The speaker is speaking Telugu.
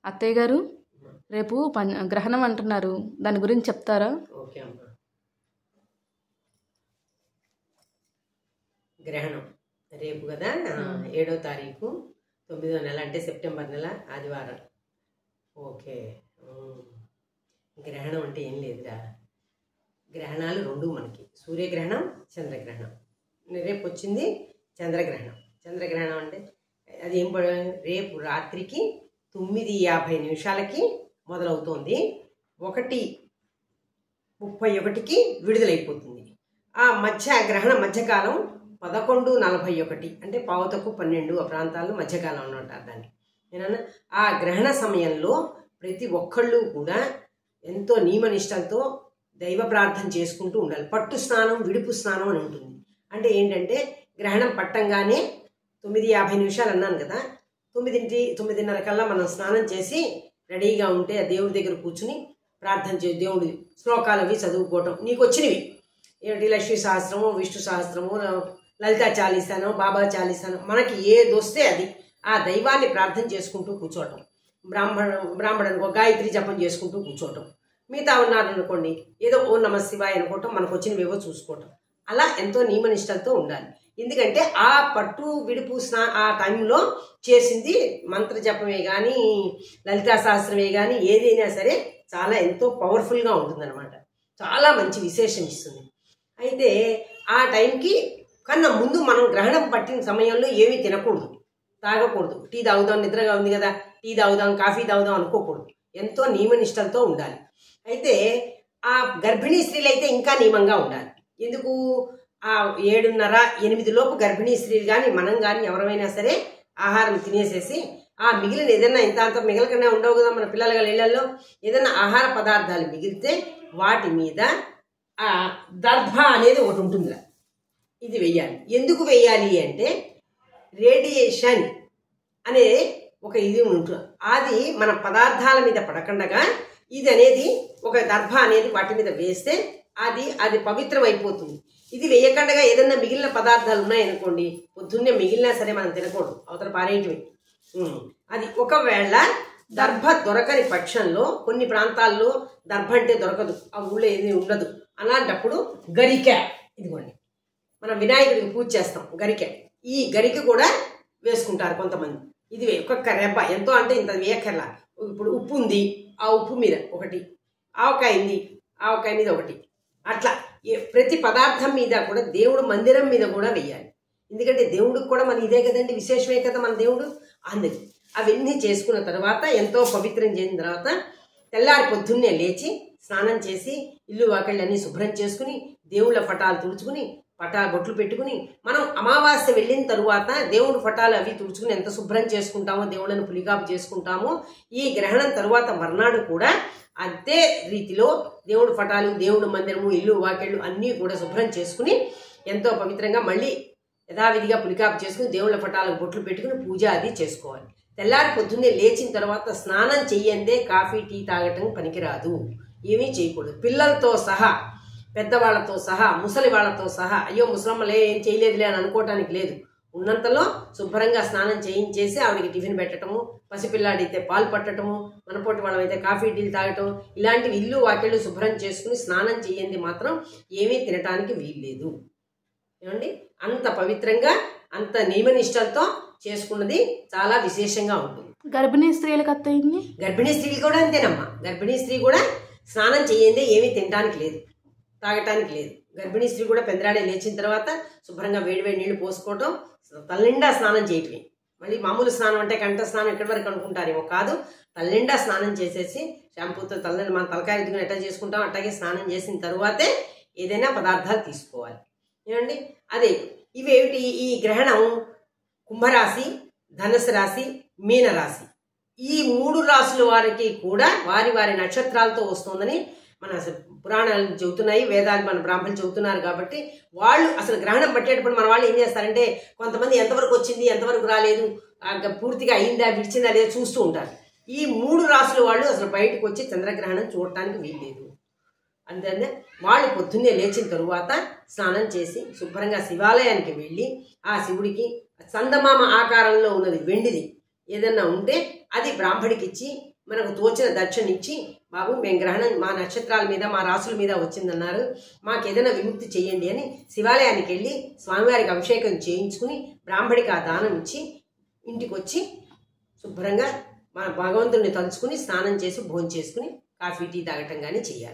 అత్తయ్య గారు, రేపు గ్రహణం అంటున్నారు, దాని గురించి చెప్తారా? ఓకే అమ్మ. గ్రహణం రేపు కదా, 7వ తారీఖు 9వ నెల, అంటే సెప్టెంబర్ నెల, ఆదివారం. ఓకే. గ్రహణం అంటే ఏం లేదురా, గ్రహణాలు రెండు మనకి, సూర్యగ్రహణం, చంద్రగ్రహణం. రేపు వచ్చింది చంద్రగ్రహణం. చంద్రగ్రహణం అంటే అది ఏం రేపు రాత్రికి 9:50 మొదలవుతోంది, 1:31 విడుదలైపోతుంది. ఆ గ్రహణ మధ్యకాలం 11:41, అంటే 11:12 ఆ ప్రాంతాల్లో మధ్యకాలం అని అంటారు దాన్ని. ఏమన్నా ఆ గ్రహణ సమయంలో ప్రతి ఒక్కళ్ళు కూడా ఎంతో నియమనిష్టలతో దైవ ప్రార్థన చేసుకుంటూ ఉండాలి. పట్టు స్నానం, విడుపు స్నానం అని ఉంటుంది. అంటే ఏంటంటే గ్రహణం పట్టంగానే 9:50 అన్నాను కదా, 9:30 కల్లా మనం స్నానం చేసి రెడీగా ఉంటే దేవుడి దగ్గర కూర్చుని ప్రార్థన చేసి దేవుడి శ్లోకాలు అవి చదువుకోవటం, నీకు వచ్చినవి ఏమిటి, లక్ష్మీ సహస్రము, విష్ణు సహస్రము, లలితా చాలీసాను, బాబా చాలీసాను, మనకి ఏది వస్తే అది ఆ దైవాన్ని ప్రార్థన చేసుకుంటూ కూర్చోవటం. బ్రాహ్మణునికి గాయత్రి జపం చేసుకుంటూ కూర్చోవటం. మిగతా ఉన్నారనుకోండి ఏదో ఓ నమ శివాయ అనుకోవటం, మనకు వచ్చినవేవో చూసుకోవటం. అలా ఎంతో నియమనిష్టలతో ఉండాలి. ఎందుకంటే ఆ పట్టు విడుపు ఆ టైంలో చేసింది మంత్ర జపమే కానీ, లలితా సహస్రమే కానీ, ఏదైనా సరే చాలా ఎంతో పవర్ఫుల్గా ఉంటుందన్నమాట. చాలా మంచి విశేషం ఇస్తుంది. అయితే ఆ టైంకి కన్నా ముందు మనం గ్రహణం పట్టిన సమయంలో ఏమీ తినకూడదు, తాగకూడదు. టీ తాగుదాం, నిద్రగా ఉంది కదా టీ తాగుదాం, కాఫీ తాగుదాం అనుకోకూడదు. ఎంతో నియమనిష్టలతో ఉండాలి. అయితే ఆ గర్భిణీ స్త్రీలు అయితే ఇంకా నియమంగా ఉండాలి. ఎందుకు, ఆ 7:30-8 లోపు గర్భిణీ స్త్రీలు కానీ మనం కానీ ఎవరైనా సరే ఆహారం తినేసేసి ఆ మిగిలిన ఏదైనా ఇంత అంత మిగలకనే ఉండవు కదా మన పిల్లల ఇళ్లలో, ఏదైనా ఆహార పదార్థాలు మిగిలితే వాటి మీద ఆ దర్భ అనేది ఒకటి ఉంటుంది, ఇది వెయ్యాలి. ఎందుకు వెయ్యాలి అంటే రేడియేషన్ అనే ఒక ఇది ఉంటుంది, అది మన పదార్థాల మీద పడకుండా ఇది అనేది ఒక దర్భ అనేది వాటి మీద వేస్తే అది పవిత్రం అయిపోతుంది. ఇది వేయకుండా ఏదన్నా మిగిలిన పదార్థాలు ఉన్నాయనుకోండి, పొద్దున్నే మిగిలినా సరే మనం తినకూడదు, అవతల పారేయటమే. అది ఒకవేళ దర్భ దొరకని పక్షంలో, కొన్ని ప్రాంతాల్లో దర్భ అంటే దొరకదు, ఆ ఊళ్ళో ఏది ఉండదు, అలాంటప్పుడు గరిక, ఇదిగోండి మనం వినాయకుడికి పూజ చేస్తాం, గరిక, ఈ గరిక కూడా వేసుకుంటారు కొంతమంది. ఇది ఒక్కొక్క రెబ్బ, ఎంతో అంటే ఇంత వేయక్కర్లా. ఇప్పుడు ఉప్పు ఉంది, ఆ ఉప్పు మీద ఒకటి, ఆవకాయ ఉంది, ఆవకాయ మీద ఒకటి, అట్లా ప్రతి పదార్థం మీద కూడా, దేవుడు మందిరం మీద కూడా వెయ్యాలి. ఎందుకంటే దేవుడికి కూడా మన ఇదే కదండి, విశేషమే కదా మన దేవుడు. అందుకే అవన్నీ చేసుకున్న తర్వాత, ఎంతో పవిత్రం చేసిన తర్వాత తెల్లారి పొద్దున్నే లేచి స్నానం చేసి ఇల్లు వాకిళ్ళన్నీ శుభ్రం చేసుకుని దేవుళ్ళ పటాలు తుడుచుకుని బొట్లు పెట్టుకుని, మనం అమావాస్య వెళ్ళిన తరువాత దేవుడు పటాలు అవి తుడుచుకుని ఎంత శుభ్రం చేసుకుంటామో, దేవుళ్ళను పులికాపు చేసుకుంటామో, ఈ గ్రహణం తరువాత మర్నాడు కూడా అదే రీతిలో దేవుడు పటాలు, దేవుడు మందిరము, ఇల్లు వాకిళ్ళు అన్నీ కూడా శుభ్రం చేసుకుని ఎంతో పవిత్రంగా మళ్ళీ యథావిధిగా పులికాపు చేసుకుని దేవుళ్ళ పటాలకు బొట్లు పెట్టుకుని పూజ అది చేసుకోవాలి. తెల్లారి పొద్దున్నే లేచిన తర్వాత స్నానం చెయ్యందే కాఫీ టీ తాగటం పనికిరాదు, ఏమీ చేయకూడదు. పిల్లలతో సహా, పెద్దవాళ్లతో సహా, ముసలి వాళ్ళతో సహా, అయ్యో ముసలమ్మలే ఏం చేయలేదులే అని అనుకోవటానికి లేదు. ఉన్నంతలో శుభ్రంగా స్నానం చేయించేసి ఆవిడకి టిఫిన్ పెట్టడము, పసిపిల్లాడైతే పాలు పట్టడము, మనపోటి వాళ్ళమైతే కాఫీ టీలు తాగటం, ఇలాంటివి ఇల్లు వాకిళ్ళు శుభ్రం చేసుకుని స్నానం చేయండి మాత్రం ఏమీ తినటానికి వీల్లేదు. ఏమండి, అంత పవిత్రంగా అంత నియమనిష్టలతో చేసుకున్నది చాలా విశేషంగా ఉంటుంది. గర్భిణీ స్త్రీలకు అత్తయింది, గర్భిణీ స్త్రీలు కూడా అంతేనమ్మా. గర్భిణీ స్త్రీ కూడా స్నానం చేయందే ఏమీ తినడానికి లేదు, తాగటానికి లేదు. గర్భిణీ స్త్రీ కూడా పెందరాడే లేచిన తర్వాత శుభ్రంగా వేడివేడి నీళ్లు పోసుకోవటం, తల్లిండా స్నానం చేయటమే. మళ్ళీ మామూలు స్నానం అంటే కంట స్నానం ఎక్కడి వరకు అనుకుంటారేమో, కాదు, తల్లిండా స్నానం చేసేసి షాంపూతో మన తలకాయ రుద్దుకుని ఎట్లా చేసుకుంటాం అట్లాగే స్నానం చేసిన తరువాతే ఏదైనా పదార్థాలు తీసుకోవాలి. ఏమండి, అదే ఇవేమిటి, ఈ గ్రహణం కుంభరాశి, ధనుసు రాశి, మీనరాశి, ఈ 3 రాశుల వారికి కూడా వారి వారి నక్షత్రాలతో వస్తుందని మన పురాణాలు చెబుతున్నాయి, వేదాలు మన బ్రాహ్మణులు చెబుతున్నారు. కాబట్టి వాళ్ళు అసలు గ్రహణం పట్టేటప్పుడు మన వాళ్ళు ఏం చేస్తారంటే, కొంతమంది ఎంతవరకు వచ్చింది, ఎంతవరకు రాలేదు, పూర్తిగా అయిందా విడిచిందా లేదా చూస్తూ ఉంటారు. ఈ 3 రాశుల వాళ్ళు అసలు బయటకు వచ్చి చంద్రగ్రహణం చూడటానికి వీల్లేదు. అందుకనే వాళ్ళు పొద్దున్నే లేచిన తరువాత స్నానం చేసి శుభ్రంగా శివాలయానికి వెళ్ళి ఆ శివుడికి చందమామ ఆకారంలో ఉన్నది వెండిది ఏదన్నా ఉంటే అది బ్రాహ్మడికి ఇచ్చి మనకు తోచిన దక్షిణ ఇచ్చి, బాబు మేము గ్రహణం మా నక్షత్రాల మీద మా రాసుల మీద వచ్చిందన్నారు, మాకు ఏదైనా విముక్తి చేయండి అని శివాలయానికి వెళ్ళి స్వామివారికి అభిషేకం చేయించుకుని బ్రాహ్మడికి ఆ దానం ఇచ్చి ఇంటికి వచ్చి శుభ్రంగా మన భగవంతుడిని తలుచుకుని స్నానం చేసి భోజనం చేసుకుని కాఫీ టీ తాగటం కానీ చేయాలి.